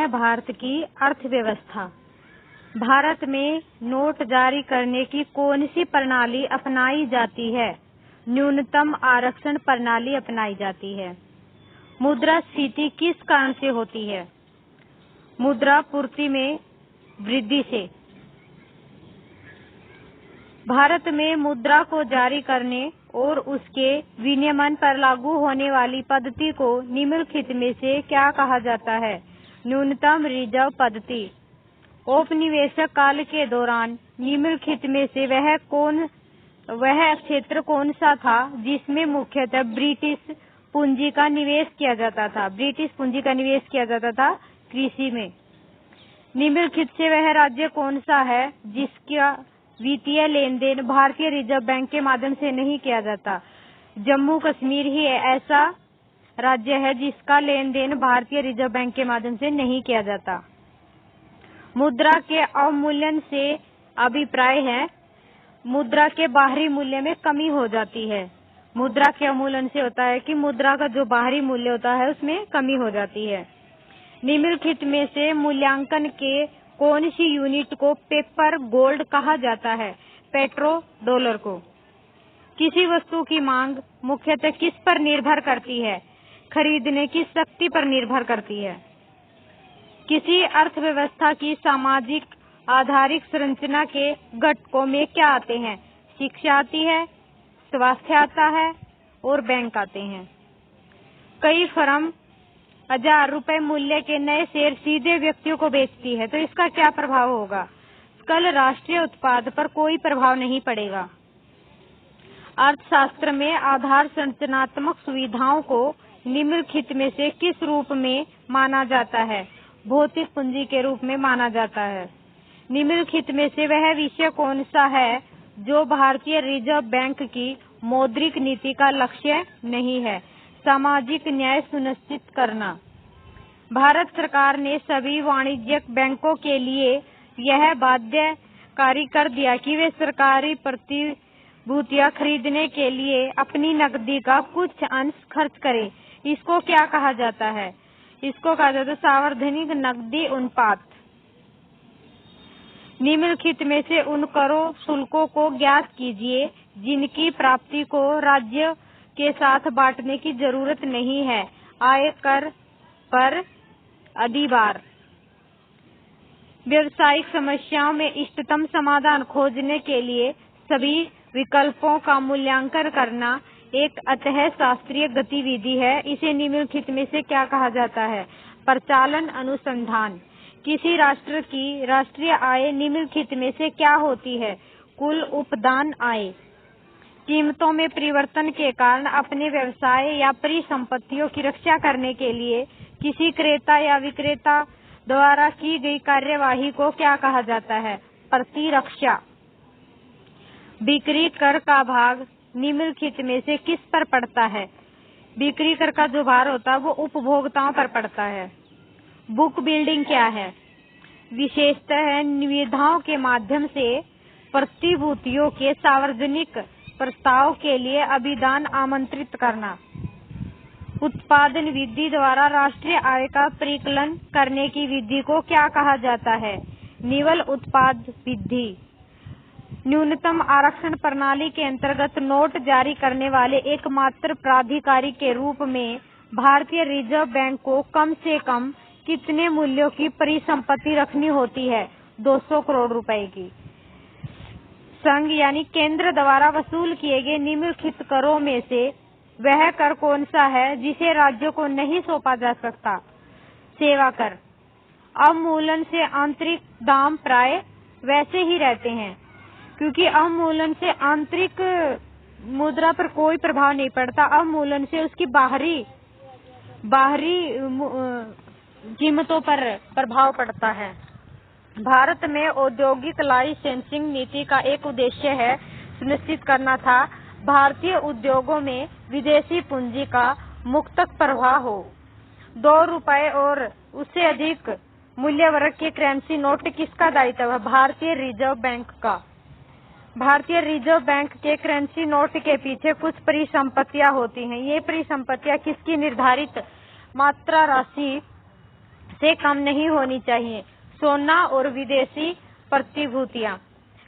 है भारत की अर्थव्यवस्था। भारत में नोट जारी करने की कौन सी प्रणाली अपनाई जाती है? न्यूनतम आरक्षण प्रणाली अपनाई जाती है। मुद्रास्फीति किस कारण से होती है? मुद्रा पूर्ति में वृद्धि से। भारत में मुद्रा को जारी करने और उसके विनियमन पर लागू होने वाली पद्धति को निम्नलिखित में से क्या कहा जाता है? न्यूनतम रिजर्व पद्धति। औपनिवेशिक काल के दौरान निम्नलिखित में से वह क्षेत्र कौन सा था जिसमें मुख्यतः ब्रिटिश पूंजी का निवेश किया जाता था? ब्रिटिश पूंजी का निवेश किया जाता था कृषि में। निम्नलिखित से वह राज्य कौन सा है जिसका वित्तीय लेन देन भारतीय रिजर्व बैंक के माध्यम से नहीं किया जाता? जम्मू कश्मीर ही ऐसा राज्य है जिसका लेन देन भारतीय रिजर्व बैंक के माध्यम से नहीं किया जाता। मुद्रा के अवमूल्यन से अभिप्राय है मुद्रा के बाहरी मूल्य में कमी हो जाती है। मुद्रा के अवमूल्यन से होता है कि मुद्रा का जो बाहरी मूल्य होता है उसमें कमी हो जाती है। निम्नलिखित में से मूल्यांकन के कौन सी यूनिट को पेपर गोल्ड कहा जाता है? पेट्रो डॉलर को। किसी वस्तु की मांग मुख्यतः किस पर निर्भर करती है? खरीदने की शक्ति पर निर्भर करती है। किसी अर्थव्यवस्था की सामाजिक आधारिक संरचना के घटकों में क्या आते हैं? शिक्षा आती है, स्वास्थ्य आता है और बैंक आते हैं। कई फर्म 1000 रुपए मूल्य के नए शेयर सीधे व्यक्तियों को बेचती है, तो इसका क्या प्रभाव होगा? कल राष्ट्रीय उत्पाद पर कोई प्रभाव नहीं पड़ेगा। अर्थशास्त्र में आधार संरचनात्मक सुविधाओं को निम्नलिखित में से किस रूप में माना जाता है? भौतिक पूंजी के रूप में माना जाता है। निम्नलिखित में से वह विषय कौन सा है जो भारतीय रिजर्व बैंक की मौद्रिक नीति का लक्ष्य नहीं है? सामाजिक न्याय सुनिश्चित करना। भारत सरकार ने सभी वाणिज्यिक बैंकों के लिए यह बाध्यकारी कर दिया कि वे सरकारी प्रतिभूतियां खरीदने के लिए अपनी नकदी का कुछ अंश खर्च करें। इसको क्या कहा जाता है? इसको कहा जाता है सार्वजनिक नकदी अनुपात। निम्नलिखित में से उन करों शुल्कों को ज्ञात कीजिए जिनकी प्राप्ति को राज्य के साथ बांटने की जरूरत नहीं है। आयकर पर अधिभार। व्यवसायिक समस्याओं में इष्टतम समाधान खोजने के लिए सभी विकल्पों का मूल्यांकन करना एक अंतःशास्त्रीय गतिविधि है। इसे निम्नलिखित में से क्या कहा जाता है? प्रचालन अनुसंधान। किसी राष्ट्र की राष्ट्रीय आय निम्नलिखित में से क्या होती है? कुल उपदान आय। कीमतों में परिवर्तन के कारण अपने व्यवसाय या परिसंपत्तियों की रक्षा करने के लिए किसी क्रेता या विक्रेता द्वारा की गई कार्यवाही को क्या कहा जाता है? प्रतिरक्षा। बिक्री कर का भाग निम्नलिखित में से किस पर पड़ता है? बिक्री कर का जो भार होता है वो उपभोक्ताओं पर पड़ता है। बुक बिल्डिंग क्या है? विशेषतः निविदाओं के माध्यम से प्रतिभूतियों के सार्वजनिक प्रस्ताव के लिए अभिदान आमंत्रित करना। उत्पादन विधि द्वारा राष्ट्रीय आय का परिकलन करने की विधि को क्या कहा जाता है? निवल उत्पाद विधि। न्यूनतम आरक्षण प्रणाली के अंतर्गत नोट जारी करने वाले एकमात्र प्राधिकारी के रूप में भारतीय रिजर्व बैंक को कम से कम कितने मूल्यों की परिसंपत्ति रखनी होती है? 200 करोड़ रुपए की। संघ यानी केंद्र द्वारा वसूल किए गए निम्नलिखित करों में से वह कर कौन सा है जिसे राज्यों को नहीं सौंपा जा सकता? सेवा कर। अवमूल्यन से आंतरिक दाम प्राय वैसे ही रहते हैं क्योंकि अवमूल्यन से आंतरिक मुद्रा पर कोई प्रभाव नहीं पड़ता। अवमूल्यन से उसकी बाहरी कीमतों पर प्रभाव पड़ता है। भारत में औद्योगिक लाइसेंसिंग नीति का एक उद्देश्य है सुनिश्चित करना था भारतीय उद्योगों में विदेशी पूंजी का मुक्त प्रवाह हो। 2 रुपए और उससे अधिक मूल्य वर्ग के करेंसी नोट किसका दायित्व है? भारतीय रिजर्व बैंक का। भारतीय रिजर्व बैंक के करेंसी नोट के पीछे कुछ परिसंपत्तियां होती हैं। ये परिसंपत्तियां किसकी निर्धारित मात्रा राशि से कम नहीं होनी चाहिए। सोना और विदेशी प्रतिभूतियां।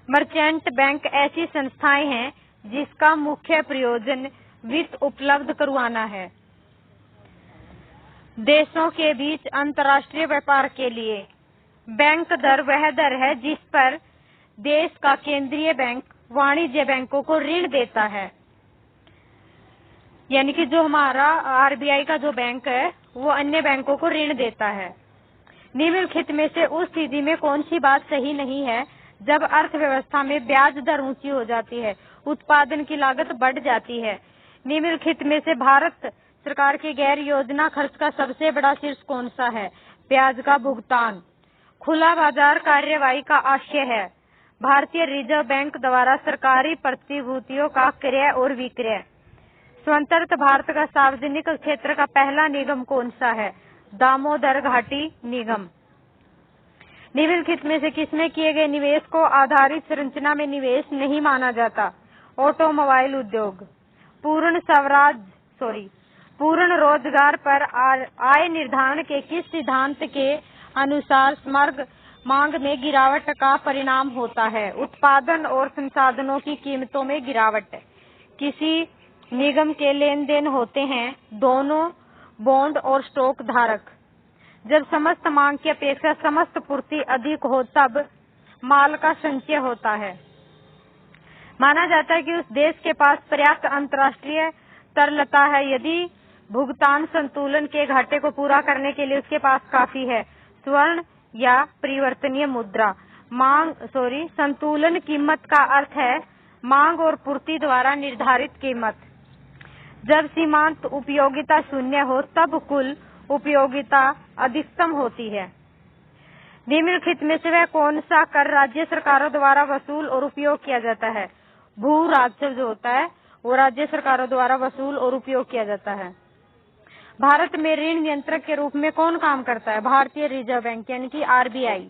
मर्चेंट बैंक ऐसी संस्थाएं हैं जिसका मुख्य प्रयोजन वित्त उपलब्ध करवाना है। देशों के बीच अंतर्राष्ट्रीय व्यापार के लिए बैंक दर वह दर है जिस पर देश का केंद्रीय बैंक वाणिज्य बैंकों को ऋण देता है। यानी कि जो हमारा आरबीआई का जो बैंक है वो अन्य बैंकों को ऋण देता है। निम्नलिखित में से उस स्थिति में कौन सी बात सही नहीं है जब अर्थव्यवस्था में ब्याज दर ऊंची हो जाती है, उत्पादन की लागत बढ़ जाती है। निम्नलिखित में से भारत सरकार के गैर योजना खर्च का सबसे बड़ा शीर्ष कौन सा है? ब्याज का भुगतान। खुला बाजार कार्यवाही का आशय है भारतीय रिजर्व बैंक द्वारा सरकारी प्रतिभूतियों का क्रय और विक्रय। स्वतंत्र भारत का सार्वजनिक क्षेत्र का पहला निगम कौन सा है? दामोदर घाटी निगम। निम्नलिखित में से किसमें किए गए निवेश को आधारित संरचना में निवेश नहीं माना जाता? ऑटोमोबाइल उद्योग। पूर्ण रोजगार पर आय निर्धारण के किस सिद्धांत के अनुसार मांग में गिरावट का परिणाम होता है? उत्पादन और संसाधनों की कीमतों में गिरावट। किसी निगम के लेन देन होते हैं दोनों बॉन्ड और स्टॉक धारक। जब समस्त मांग की अपेक्षा समस्त पूर्ति अधिक हो तब माल का संचय होता है। माना जाता है कि उस देश के पास पर्याप्त अंतर्राष्ट्रीय तरलता है यदि भुगतान संतुलन के घाटे को पूरा करने के लिए उसके पास काफी है। स्वर्ण या परिवर्तनीय मुद्रा। संतुलन कीमत का अर्थ है मांग और पूर्ति द्वारा निर्धारित कीमत। जब सीमांत उपयोगिता शून्य हो तब कुल उपयोगिता अधिकतम होती है। निम्नलिखित में से वह कौन सा कर राज्य सरकारों द्वारा वसूल और उपयोग किया जाता है? भू राजस्व जो होता है वो राज्य सरकारों द्वारा वसूल और उपयोग किया जाता है। भारत में ऋण नियंत्रक के रूप में कौन काम करता है? भारतीय रिजर्व बैंक यानी कि आरबीआई।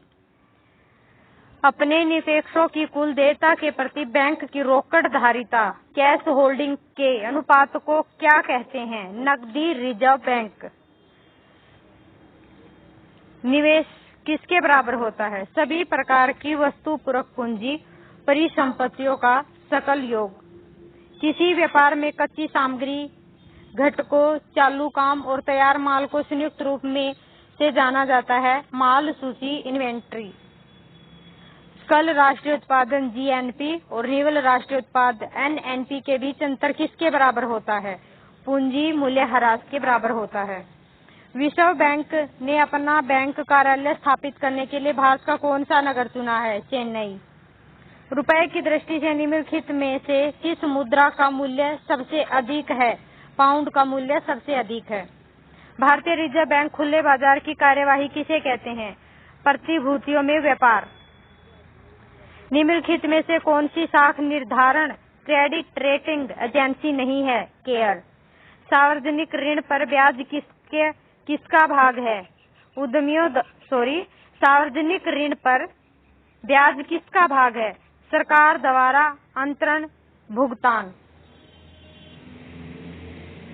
अपने निवेशकों की कुल देयता के प्रति बैंक की रोकड़ धारिता कैश होल्डिंग के अनुपात को क्या कहते हैं? नकदी रिजर्व बैंक। निवेश किसके बराबर होता है? सभी प्रकार की वस्तुपूरक पूंजी परिसंपत्तियों का सकल योग। किसी व्यापार में कच्ची सामग्री, घटकों, चालू काम और तैयार माल को संयुक्त रूप में से जाना जाता है माल सूची इन्वेंट्री। सकल राष्ट्रीय उत्पादन जीएनपी और निव्वल राष्ट्रीय उत्पाद एनएनपी के बीच अंतर किसके बराबर होता है? पूंजी मूल्यह्रास के बराबर होता है। विश्व बैंक ने अपना बैंक कार्यालय स्थापित करने के लिए भारत का कौन सा नगर चुना है? चेन्नई। रुपए की दृष्टि से निम्नलिखित में से किस मुद्रा का मूल्य सबसे अधिक है? पाउंड का मूल्य सबसे अधिक है। भारतीय रिजर्व बैंक खुले बाजार की कार्यवाही किसे कहते हैं? प्रतिभूतियों में व्यापार। निम्नलिखित में से कौन सी साख निर्धारण क्रेडिट रेटिंग एजेंसी नहीं है? केयर। सार्वजनिक ऋण पर ब्याज किसका भाग है? सार्वजनिक ऋण पर ब्याज किसका भाग है? सरकार द्वारा अंतरण भुगतान।